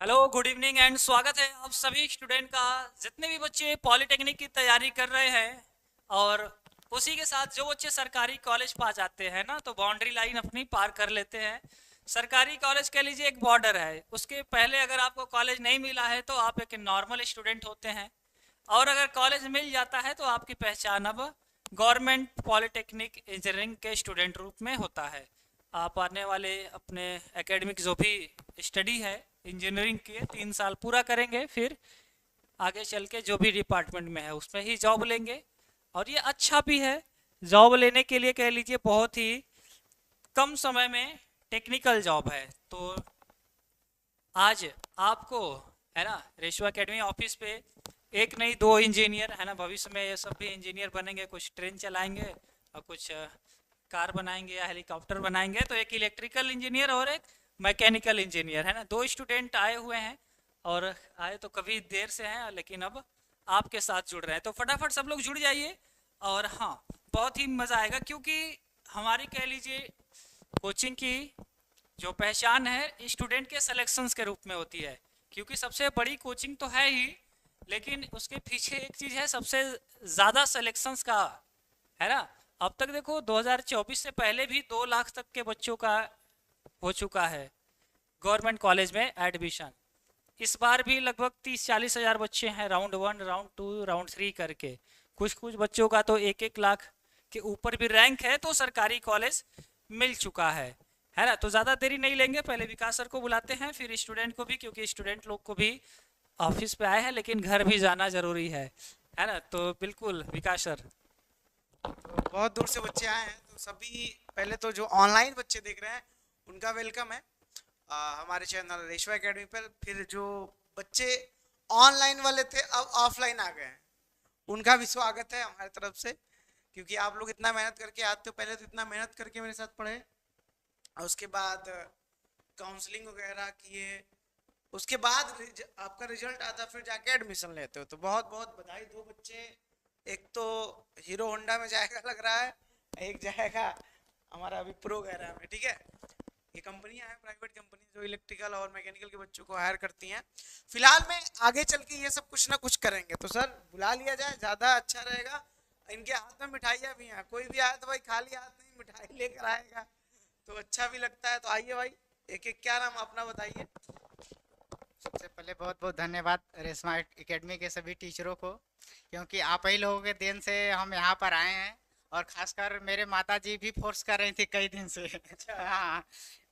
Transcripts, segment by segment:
Hello, good evening and स्वागत है आप सभी स्टूडेंट का। जितने भी बच्चे पॉलिटेक्निक की तैयारी कर रहे हैं और उसी के साथ जो बच्चे सरकारी कॉलेज पा जाते हैं ना, तो बाउंड्री लाइन अपनी पार कर लेते हैं। सरकारी कॉलेज कह लीजिए एक बॉर्डर है, उसके पहले अगर आपको कॉलेज नहीं मिला है तो आप एक नॉर्मल स्टूडेंट होते हैं, और अगर कॉलेज मिल जाता है तो आपकी पहचान अब गवर्नमेंट पॉलिटेक्निक इंजीनियरिंग के स्टूडेंट रूप में होता है। आप आने वाले अपने एकेडमिक जो भी स्टडी है इंजीनियरिंग के 3 साल पूरा करेंगे, फिर आगे चल के जो भी डिपार्टमेंट में है उसमें ही जॉब लेंगे। और ये अच्छा भी है, जॉब लेने के लिए कह लीजिए बहुत ही कम समय में टेक्निकल जॉब है। तो आज आपको है ना रेशवा एकेडमी ऑफिस पे एक नहीं दो इंजीनियर है ना, भविष्य में ये सब भी इंजीनियर बनेंगे, कुछ ट्रेन चलाएंगे और कुछ कार बनाएंगे या हेलीकॉप्टर बनाएंगे। तो एक इलेक्ट्रिकल इंजीनियर और एक मैकेनिकल इंजीनियर है ना, दो स्टूडेंट आए हुए हैं, और आए तो कभी देर से हैं लेकिन अब आपके साथ जुड़ रहे हैं। तो फटाफट सब लोग जुड़ जाइए। और हाँ, बहुत ही मज़ा आएगा, क्योंकि हमारी कह लीजिए कोचिंग की जो पहचान है स्टूडेंट के सिलेक्शंस के रूप में होती है। क्योंकि सबसे बड़ी कोचिंग तो है ही, लेकिन उसके पीछे एक चीज़ है सबसे ज़्यादा सिलेक्शंस का, है ना। अब तक देखो 2024 से पहले भी 2 लाख तक के बच्चों का हो चुका है गवर्नमेंट कॉलेज में एडमिशन। इस बार भी लगभग 30-40 हज़ार बच्चे हैं, राउंड 1, राउंड 2, राउंड 3 करके। कुछ कुछ बच्चों का तो 1-1 लाख के ऊपर भी रैंक है, तो सरकारी कॉलेज मिल चुका है ना। तो ज़्यादा देरी नहीं लेंगे, पहले विकास सर को बुलाते हैं, फिर स्टूडेंट को भी, क्योंकि स्टूडेंट लोग को भी ऑफिस पे आए हैं लेकिन घर भी जाना ज़रूरी है ना। तो बिल्कुल विकास सर। बहुत दूर से बच्चे आए हैं तो सभी पहले तो जो ऑनलाइन बच्चे देख रहे हैं उनका वेलकम है हमारे चैनल रेशवा एकेडमी पर। फिर जो बच्चे ऑनलाइन वाले थे अब ऑफलाइन आ गए हैं, उनका भी स्वागत है हमारी तरफ से। क्योंकि आप लोग इतना मेहनत करके आते हो, पहले तो इतना मेहनत करके मेरे साथ पढ़े और उसके बाद काउंसलिंग वगैरह किए, उसके बाद आपका रिजल्ट आता फिर जाके एडमिशन लेते हो, तो बहुत बहुत बधाई। दो बच्चे, एक तो हीरो होंडा में जाएगा लग रहा है, एक जाएगा हमारा अभी प्रो गैरा में। ठीक है, ये कंपनियां हैं प्राइवेट कंपनी जो इलेक्ट्रिकल और मैकेनिकल के बच्चों को हायर करती हैं। फिलहाल में आगे चल के ये सब कुछ ना कुछ करेंगे, तो सर बुला लिया जाए, ज़्यादा अच्छा रहेगा। इनके हाथ में मिठाइयाँ भी हैं, कोई भी आया तो भाई खाली हाथ नहीं मिठाई लेकर आएगा तो अच्छा भी लगता है। तो आइए भाई, एक एक, क्या नाम अपना बताइए। सबसे पहले बहुत बहुत धन्यवाद रेशमा एकेडमी के सभी टीचरों को, क्योंकि आप ही लोगों के देन से हम यहाँ पर आए हैं। और खासकर मेरे माता जी भी फोर्स कर रही थी कई दिन से। अच्छा। हाँ,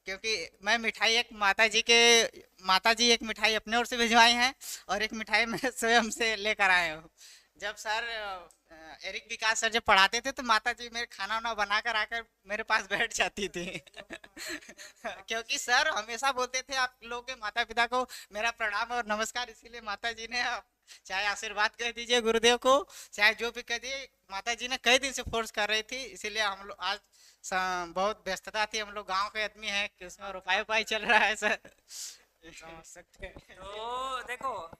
क्योंकि मैं मिठाई एक माता जी एक मिठाई अपने ओर से भिजवाई हैं और एक मिठाई मैं स्वयं से लेकर आया हूँ। जब सर एरिक विकास सर जब पढ़ाते थे तो माता जी मेरे खाना वाना बनाकर आकर मेरे पास बैठ जाती थी। क्योंकि सर हमेशा बोलते थे आप लोगों के माता पिता को मेरा प्रणाम और नमस्कार, इसीलिए माता जी ने चाहे आशीर्वाद कह दीजिए गुरुदेव को, चाहे जो भी कह दिए, माता जी ने कई दिन से फोर्स कर रही थी। इसीलिए हम लोग आज बहुत व्यस्तता थी, हम लोग गांव के आदमी हैं कि उसमें रुपाई उपाई चल रहा है सर। समझ सकते हैं। तो देखो,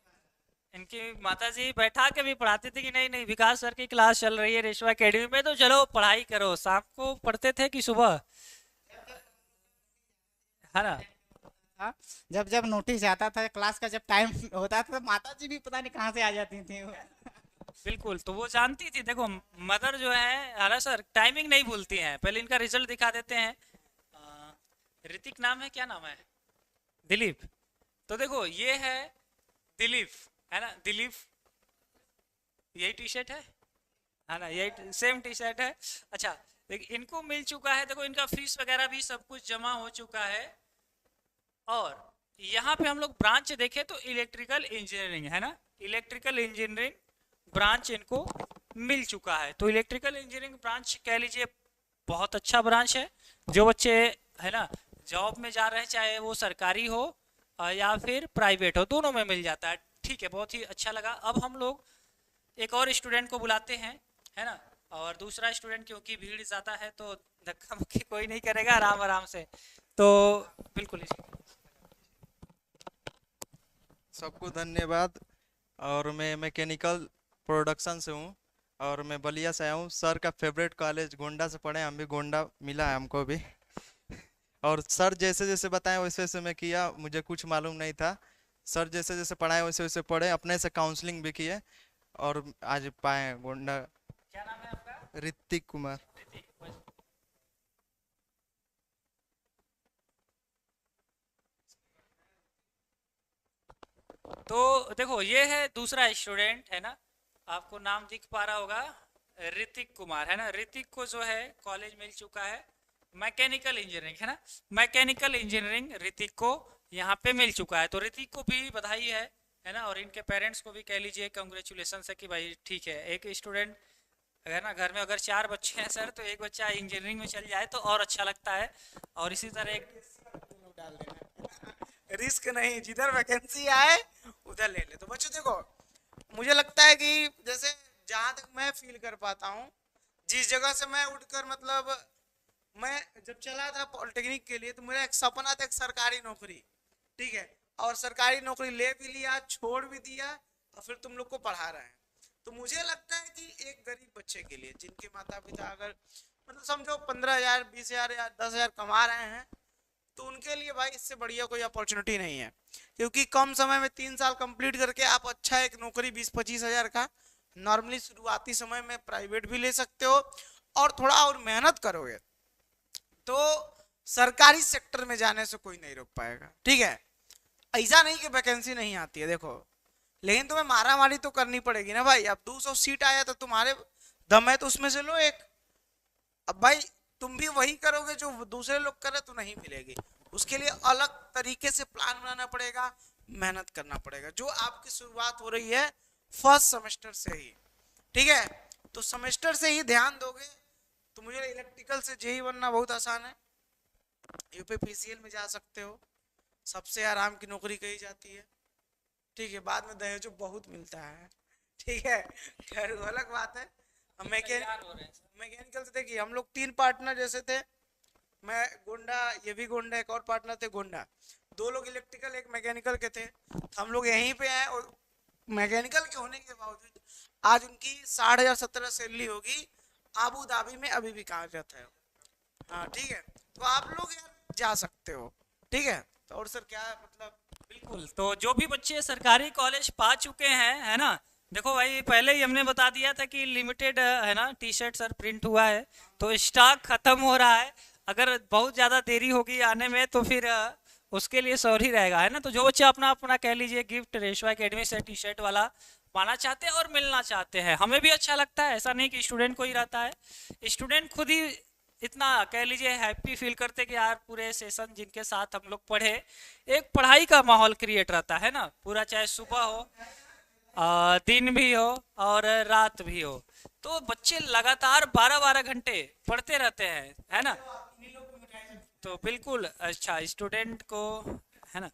इनकी माताजी बैठा के भी पढ़ाती थी कि नहीं नहीं विकास सर की क्लास चल रही है रेशवा एकेडमी में, तो चलो पढ़ाई करो। शाम को पढ़ते थे कि सुबह, है ना। हाँ, जब जब नोटिस आता था क्लास का, जब टाइम होता था तो माता जी भी पता नहीं कहाँ से आ जाती थी। बिल्कुल, तो वो जानती थी। देखो, मदर जो है हाला सर टाइमिंग नहीं भूलती हैं। पहले इनका रिजल्ट दिखा देते हैं। ऋतिक नाम है, क्या नाम है? दिलीप। तो देखो ये है दिलीप, है ना। दिलीप, यही टी शर्ट है ना, यही सेम टी शर्ट है। अच्छा, देखिए इनको मिल चुका है, देखो इनका फीस वगैरह भी सब कुछ जमा हो चुका है। और यहाँ पे हम लोग ब्रांच देखें तो इलेक्ट्रिकल इंजीनियरिंग है ना, इलेक्ट्रिकल इंजीनियरिंग ब्रांच इनको मिल चुका है। तो इलेक्ट्रिकल इंजीनियरिंग ब्रांच कह लीजिए बहुत अच्छा ब्रांच है। जो बच्चे है ना जॉब में जा रहे हैं, चाहे वो सरकारी हो या फिर प्राइवेट हो, दोनों में मिल जाता है। ठीक है, बहुत ही अच्छा लगा। अब हम लोग एक और स्टूडेंट को बुलाते हैं, है ना। और दूसरा स्टूडेंट, क्योंकि भीड़ ज़्यादा है तो धक्का मुक्की कोई नहीं करेगा, आराम आराम से। तो बिल्कुल सबको धन्यवाद। और मैं मैकेनिकल प्रोडक्शन से हूँ और मैं बलिया से आया हूँ। सर का फेवरेट कॉलेज गोंडा से पढ़े, हम भी गोंडा मिला है हमको भी। और सर जैसे जैसे बताएं वैसे वैसे मैं किया, मुझे कुछ मालूम नहीं था। सर जैसे जैसे पढ़ाए वैसे वैसे पढ़े, अपने से काउंसलिंग भी किए और आज पाए गोंडा। क्या नाम है आपका? ऋतिक कुमार। तो देखो ये है दूसरा स्टूडेंट है ना, आपको नाम दिख पा रहा होगा, ऋतिक कुमार है ना। ऋतिक को जो है कॉलेज मिल चुका है मैकेनिकल इंजीनियरिंग है ना, मैकेनिकल इंजीनियरिंग ऋतिक को यहाँ पे मिल चुका है। तो ऋतिक को भी बधाई है ना, और इनके पेरेंट्स को भी कह लीजिए कंग्रेचुलेशन है कि भाई ठीक है, एक स्टूडेंट है ना, घर में अगर 4 बच्चे हैं सर तो एक बच्चा इंजीनियरिंग में चल जाए तो और अच्छा लगता है। और इसी तरह एक डाल देना, रिस्क नहीं, जिधर वैकेंसी आए उधर ले ले। तो बच्चों देखो, मुझे लगता है कि जैसे जहां तक मैं फील कर पाता हूँ, जिस जगह से मैं उठकर मतलब मैं जब चला था पॉलिटेक्निक के लिए, तो मेरा एक सपना था एक सरकारी नौकरी, ठीक है, और सरकारी नौकरी ले भी लिया, छोड़ भी दिया, और फिर तुम लोग को पढ़ा रहे हैं। तो मुझे लगता है कि एक गरीब बच्चे के लिए जिनके माता पिता अगर मतलब समझो 15,000 20,000 या 10,000 कमा रहे हैं, तो उनके लिए भाई इससे बढ़िया कोई अपॉर्चुनिटी नहीं है, क्योंकि कम समय में 3 साल कंप्लीट करके आप अच्छा एक नौकरी 20-25 हजार का नॉर्मली शुरुआती समय में प्राइवेट भी ले सकते हो, और थोड़ा और मेहनत करोगे तो सरकारी सेक्टर में जाने से कोई नहीं रोक पाएगा, ठीक है। ऐसा नहीं कि वैकेंसी नहीं आती है, देखो, लेकिन तुम्हें मारामारी तो करनी पड़ेगी ना भाई। अब 200 सीट आया तो तुम्हारे दम है तो उसमें से लो एक। अब भाई तुम भी वही करोगे जो दूसरे लोग करे तो नहीं मिलेगी, उसके लिए अलग तरीके से प्लान बनाना पड़ेगा, मेहनत करना पड़ेगा, जो आपकी शुरुआत हो रही है फर्स्ट सेमेस्टर से ही, ठीक है। तो सेमेस्टर से ही ध्यान दोगे तो मुझे इलेक्ट्रिकल से जेई बनना बहुत आसान है, यूपीपीसीएल में जा सकते हो, सबसे आराम की नौकरी कही जाती है, ठीक है। बाद में दहेज बहुत मिलता है, ठीक है, खैर वो अलग बात है। मैकेनिकल से देखिए, हम लोग 3 पार्टनर जैसे थे, मैं गोंडा, ये भी गोंडा, एक और पार्टनर थे गोंडा, 2 लोग इलेक्ट्रिकल एक मैकेनिकल के थे, हम लोग यहीं पे हैं, और मैकेनिकल के होने के बावजूद आज उनकी 60,000-70,000 सैलरी होगी, आबू धाबी में अभी भी कार्यरत है। हाँ ठीक है, तो आप लोग यार जा सकते हो, ठीक है। तो और सर क्या मतलब, बिल्कुल, तो जो भी बच्चे सरकारी कॉलेज पा चुके हैं है ना, देखो भाई पहले ही हमने बता दिया था कि लिमिटेड है ना टी शर्ट सर प्रिंट हुआ है, तो स्टॉक खत्म हो रहा है। अगर बहुत ज़्यादा देरी होगी आने में तो फिर उसके लिए सॉरी रहेगा, है ना। तो जो बच्चे अपना अपना कह लीजिए गिफ्ट रेशवा एकेडमी से टी शर्ट वाला पाना चाहते हैं और मिलना चाहते हैं, हमें भी अच्छा लगता है, ऐसा नहीं कि स्टूडेंट को ही रहता है, स्टूडेंट खुद ही इतना कह लीजिए हैप्पी फील करते कि यार पूरे सेशन जिनके साथ हम लोग पढ़े, एक पढ़ाई का माहौल क्रिएट रहता है ना पूरा, चाहे सुबह हो दिन भी हो और रात भी हो, तो बच्चे लगातार 12-12 घंटे पढ़ते रहते हैं, है ना। तो बिल्कुल अच्छा स्टूडेंट को, है ना।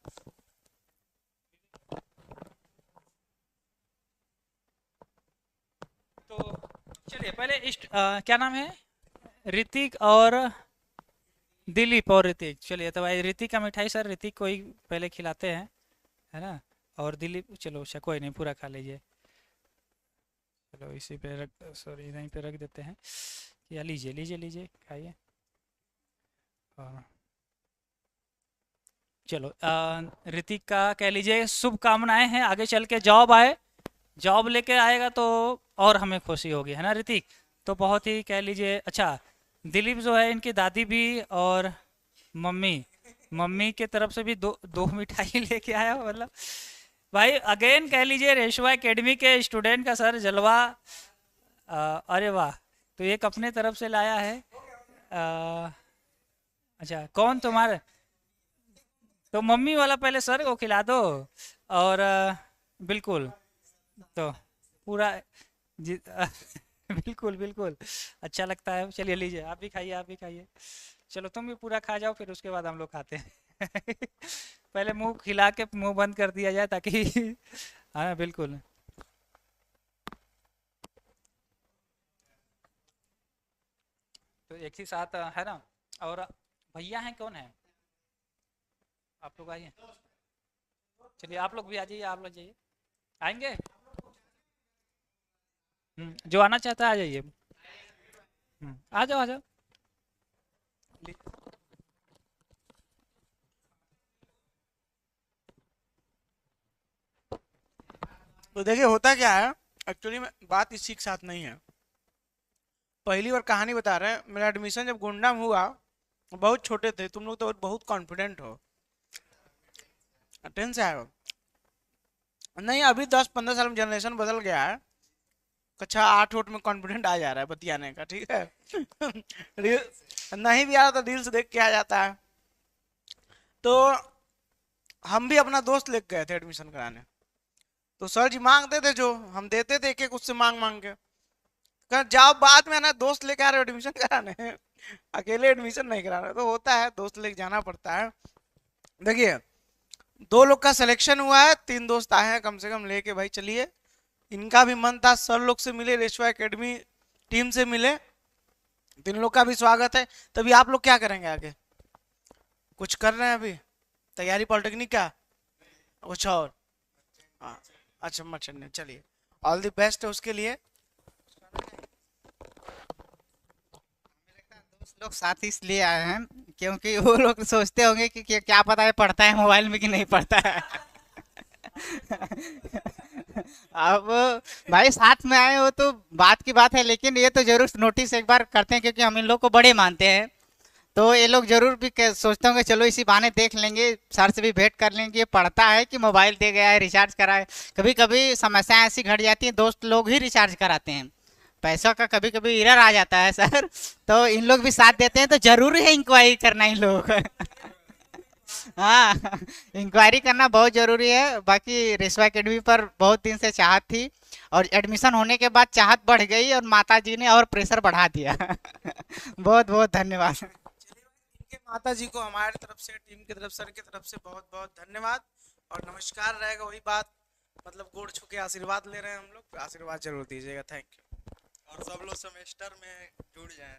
तो चलिए पहले क्या नाम है, ऋतिक और दिलीप और ऋतिक, चलिए तो भाई ऋतिक का मिठाई सर ऋतिक को ही पहले खिलाते हैं, है ना। और दिलीप चलो अच्छा कोई नहीं, पूरा खा लीजिए, चलो इसी पे रख, सॉरी यहीं पे रख देते हैं, या लीजिए लीजिए लीजिए खाइए। और चलो ऋतिक का कह लीजिए शुभकामनाएं हैं, आगे चल के जॉब आए, जॉब लेके आएगा तो और हमें खुशी होगी, है ना ऋतिक। तो बहुत ही कह लीजिए अच्छा, दिलीप जो है इनकी दादी भी और मम्मी, मम्मी के तरफ से भी दो दो मिठाई लेके आया, मतलब भाई अगेन कह लीजिए रेशवा एकेडमी के स्टूडेंट का सर जलवा। अरे वाह, तो एक अपने तरफ से लाया है। अच्छा कौन तुम्हारे, तो मम्मी वाला पहले सर को खिला दो, और बिल्कुल तो पूरा बिल्कुल बिल्कुल अच्छा लगता है, चलिए लीजिए आप भी खाइए, आप भी खाइए, चलो तुम भी पूरा खा जाओ फिर उसके बाद हम लोग खाते हैं पहले मुंह खिला के मुंह बंद कर दिया जाए ताकि हाँ बिल्कुल। तो एक ही साथ है ना। और भैया हैं कौन है, आप लोग आइए, चलिए आप लोग भी आ जाइए, आप लोग जाइए, आएंगे जो आना चाहता है आ जाइए, आ जाओ आ जाओ। तो देखिए होता क्या है, एक्चुअली में बात इसी के साथ नहीं है। पहली बार कहानी बता रहे हैं, मेरा एडमिशन जब गोंडा में हुआ, बहुत छोटे थे तुम लोग, तो बहुत कॉन्फिडेंट हो, टेंथ से आए हो। नहीं, अभी 10-15 साल में जनरेशन बदल गया है, कक्षा 8 में कॉन्फिडेंट आ जा रहा है बतियाने का, ठीक है। रील नहीं भी आ रहा तो रील्स देख के आ जाता है। तो हम भी अपना दोस्त लेके गए थे एडमिशन कराने, तो सर जी मांगते थे जो हम देते थे, एक एक उससे मांग मांग के। कहा जाओ बाद में ना, दोस्त लेके आ रहे हो एडमिशन कराने, अकेले एडमिशन नहीं कराना। तो होता है, दोस्त लेके जाना पड़ता है। देखिए 2 लोग का सिलेक्शन हुआ है, 3 दोस्त आए हैं कम से कम लेके, भाई चलिए। इनका भी मन था सर लोग से मिले, रेशवा एकेडमी टीम से मिले, 3 लोग का भी स्वागत है। तभी आप लोग क्या करेंगे आगे? कुछ कर रहे हैं अभी तैयारी पॉलिटेक्निक का, कुछ और? हाँ, अच्छा मत, चलिए ऑल द बेस्ट है उसके लिए। दोस्त लोग साथ इसलिए आए हैं क्योंकि वो लोग सोचते होंगे कि क्या पता है पढ़ता है मोबाइल में कि नहीं पढ़ता है। अब भाई साथ में आए हो तो बात की बात है, लेकिन ये तो जरूर नोटिस एक बार करते हैं क्योंकि हम इन लोग को बड़े मानते हैं। तो ये लोग जरूर भी सोचते होंगे चलो इसी बहाने देख लेंगे, सर से भी भेंट कर लेंगे, ये पढ़ता है कि मोबाइल दे गया है रिचार्ज करा है। कभी कभी समस्याएं ऐसी घट जाती हैं, दोस्त लोग ही रिचार्ज कराते हैं, पैसों का कभी कभी एरर आ जाता है सर, तो इन लोग भी साथ देते हैं। तो जरूरी है इंक्वायरी करना इन लोगों को। हाँ, इंक्वायरी करना बहुत जरूरी है। बाकी रेशवा एकेडमी पर बहुत दिन से चाहत थी और एडमिशन होने के बाद चाहत बढ़ गई और माता जी ने और प्रेशर बढ़ा दिया। बहुत बहुत धन्यवाद। इनके माता जी को हमारी तरफ से, टीम की तरफ, सर की तरफ से बहुत बहुत धन्यवाद और नमस्कार रहेगा। वही बात, मतलब गोड़ छू के आशीर्वाद ले रहे हैं हम लोग, आशीर्वाद जरूर दीजिएगा। Thank you. और सब लोग सेमेस्टर में जुड़ जाएं।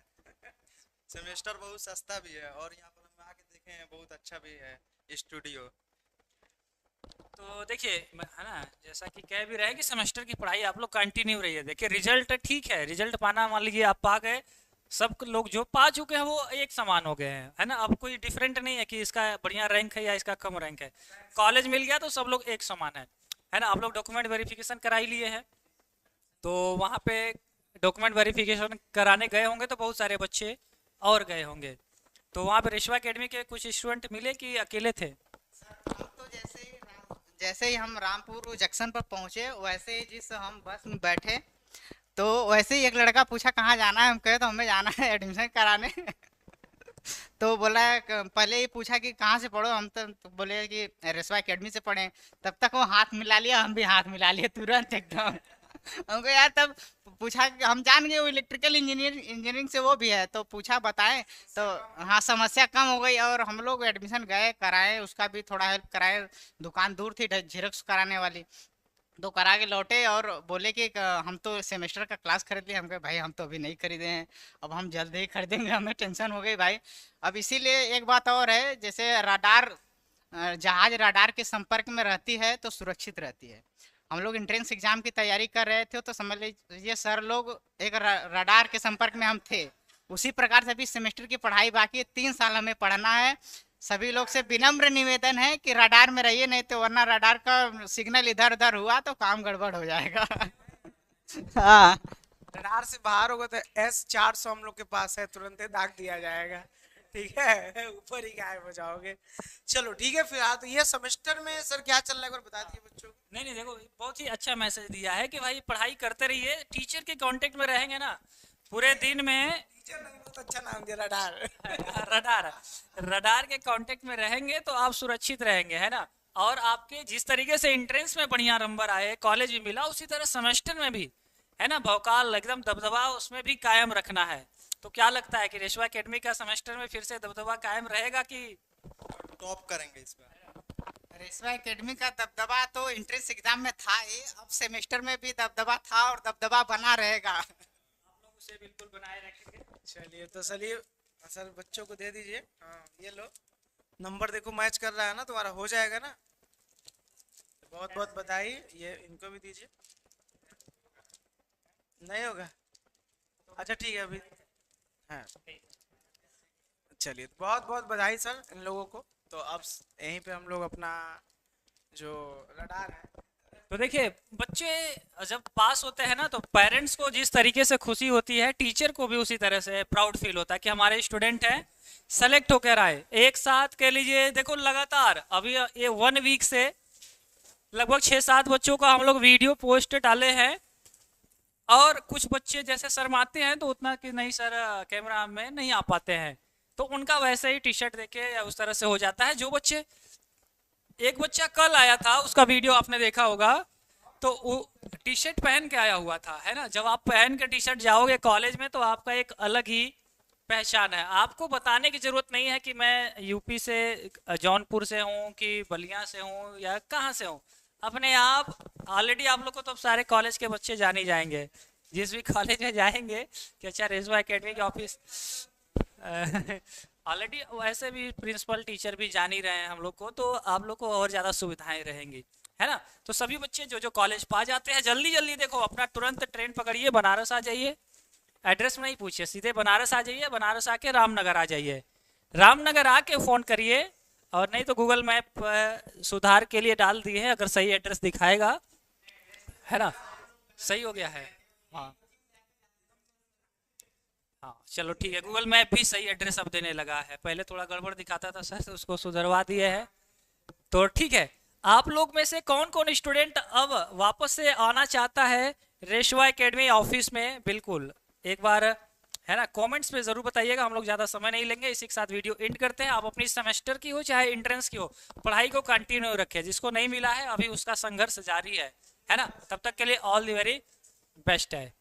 सेमेस्टर बहुत सस्ता भी है और यहाँ पर हम आके देखे हैं बहुत अच्छा भी है स्टूडियो। तो देखिए है ना, जैसा कि कह भी रहे हैं कि सेमेस्टर की पढ़ाई आप लोग कंटिन्यू रही है। देखिए रिजल्ट ठीक है, रिजल्ट पाना मान लीजिए आप पा गए, सब लोग जो पा चुके हैं वो एक समान हो गए हैं, है ना। अब कोई डिफरेंट नहीं है कि इसका बढ़िया रैंक है या इसका कम रैंक है, कॉलेज मिल गया तो सब लोग एक समान है ना। आप लोग डॉक्यूमेंट वेरिफिकेशन करा ही लिए हैं, तो वहाँ पे डॉक्यूमेंट वेरिफिकेशन कराने गए होंगे तो बहुत सारे बच्चे और गए होंगे। तो वहाँ पे रेशवा एकेडमी के कुछ स्टूडेंट मिले कि अकेले थे? तो जैसे ही हम रामपुर जंक्शन पर पहुंचे, वैसे ही जिस हम बस में बैठे तो वैसे ही एक लड़का पूछा कहाँ जाना है। हम कहे तो हमें जाना है एडमिशन कराने। तो बोला पहले ही पूछा कि कहाँ से पढ़ो, हम तो बोले कि रेशवा एकेडमी से पढ़े। तब तक वो हाथ मिला लिया, हम भी हाथ मिला लिए तुरंत एकदम। हमको यार तब पूछा कि हम जान गए वो इलेक्ट्रिकल इंजीनियरिंग से वो भी है, तो पूछा बताएं, तो हाँ समस्या कम हो गई और हम लोग एडमिशन गए कराए, उसका भी थोड़ा हेल्प कराए। दुकान दूर थी जेरोक्स कराने वाली, तो करा के लौटे और बोले कि हम तो सेमेस्टर का क्लास खरीद लिए। हम कहे भाई हम तो अभी नहीं खरीदे हैं, अब हम जल्द ही खरीदेंगे। हमें टेंशन हो गई भाई। अब इसीलिए एक बात और है, जैसे रडार, जहाज रडार के संपर्क में रहती है तो सुरक्षित रहती है। हम लोग एंट्रेंस एग्जाम की तैयारी कर रहे थे तो समझ लीजिए सर लोग एक रडार के संपर्क में हम थे। उसी प्रकार से अभी सेमेस्टर की पढ़ाई बाकी है, 3 साल हमें पढ़ना है। सभी लोग से विनम्र निवेदन है कि रडार में रहिए, नहीं तो वरना रडार का सिग्नल इधर उधर हुआ तो काम गड़बड़ हो जाएगा। हाँ, रडार से बाहर होगा तो S-400 हम लोग के पास है, तुरंत ही दाग दिया जाएगा, ठीक है, ऊपर ही गायब हो जाओगे। चलो ठीक है। फिर तो ये सेमेस्टर में सर क्या चल रहा है, एक बार बता दिए बच्चों को। नहीं देखो बहुत ही अच्छा मैसेज दिया है कि भाई पढ़ाई करते रहिए, टीचर के कांटेक्ट में रहेंगे ना पूरे दिन में। टीचर नहीं, बहुत अच्छा नाम दिया, रडार। रडार रडार के कांटेक्ट में रहेंगे तो आप सुरक्षित रहेंगे, है ना। और आपके जिस तरीके से एंट्रेंस में बढ़िया नंबर आए, कॉलेज भी मिला, उसी तरह सेमेस्टर में भी, है ना, भौकाल एकदम दबदबा उसमें भी कायम रखना है। तो क्या लगता है कि रेशवा एकेडमी का सेमेस्टर में फिर से दबदबा कायम रहेगा कि टॉप करेंगे इस बार? रेशवा एकेडमी का दबदबा तो एंट्रेंस एग्जाम में था ही, अब सेमेस्टर में भी दबदबा था और दबदबा बना रहेगा। आप लोग उसे बिल्कुल बनाए रखेंगे? चलिए तो चलिए सर बच्चों को दे दीजिए। हाँ ये लो, नंबर देखो मैच कर रहा है ना, तुम्हारा हो जाएगा ना। बहुत बहुत बधाई, ये इनको भी दीजिए। नहीं होगा, अच्छा ठीक है अभी। हाँ चलिए, बहुत बहुत बधाई सर इन लोगों को। तो अब यहीं पे हम लोग अपना जो रडार है तो देखिए बच्चे जब पास होते हैं ना तो पेरेंट्स को जिस तरीके से खुशी होती है टीचर को भी उसी तरह से प्राउड फील होता है कि हमारे स्टूडेंट हैं सेलेक्ट होकर आए। एक साथ कह लीजिए देखो लगातार अभी ये 1 वीक से लगभग 6-7 बच्चों का हम लोग वीडियो पोस्ट डाले हैं, और कुछ बच्चे जैसे शर्माते हैं तो उतना कि नहीं सर कैमरा में नहीं आ पाते हैं, तो उनका वैसे ही टी शर्ट देके या उस तरह से हो जाता है। जो बच्चे, एक बच्चा कल आया था उसका वीडियो आपने देखा होगा, तो वो टी शर्ट पहन के आया हुआ था, है ना। जब आप पहन के टी शर्ट जाओगे कॉलेज में तो आपका एक अलग ही पहचान है। आपको बताने की जरूरत नहीं है कि मैं यूपी से जौनपुर से हूँ कि बलिया से हूँ या कहाँ से हूँ, अपने आप ऑलरेडी आप लोग को तो अब सारे कॉलेज के बच्चे जान ही जाएंगे। जिस भी कॉलेज में जाएंगे कि अच्छा रेशवा एकेडमी के ऑफिस, ऑलरेडी वैसे भी प्रिंसिपल टीचर भी जान ही रहे हैं हम लोग को, तो आप लोग को और ज़्यादा सुविधाएं रहेंगी, है ना। तो सभी बच्चे जो जो कॉलेज पा जाते हैं जल्दी जल्दी देखो अपना तुरंत ट्रेन पकड़िए, बनारस आ जाइए, एड्रेस में नहीं पूछिए, सीधे बनारस आ जाइए, बनारस आके रामनगर आ जाइए, रामनगर आके फ़ोन करिए, और नहीं तो गूगल मैप सुधार के लिए डाल दिए हैं, अगर सही एड्रेस दिखाएगा, है ना। सही हो गया है, हाँ हाँ चलो ठीक है, गूगल मैप भी सही एड्रेस अब देने लगा है, पहले थोड़ा गड़बड़ दिखाता था सर, तो उसको सुधरवा दिए है। तो ठीक है, आप लोग में से कौन कौन स्टूडेंट अब वापस से आना चाहता है रेशवा एकेडमी ऑफिस में? बिल्कुल एक बार, है ना, कमेंट्स पे जरूर बताइएगा, हम लोग ज़्यादा समय नहीं लेंगे, इसी के साथ वीडियो एंड करते हैं। आप अपनी सेमेस्टर की हो चाहे एंट्रेंस की हो, पढ़ाई को कंटिन्यू रखें, जिसको नहीं मिला है अभी उसका संघर्ष जारी है ना। तब तक के लिए ऑल द वेरी बेस्ट है।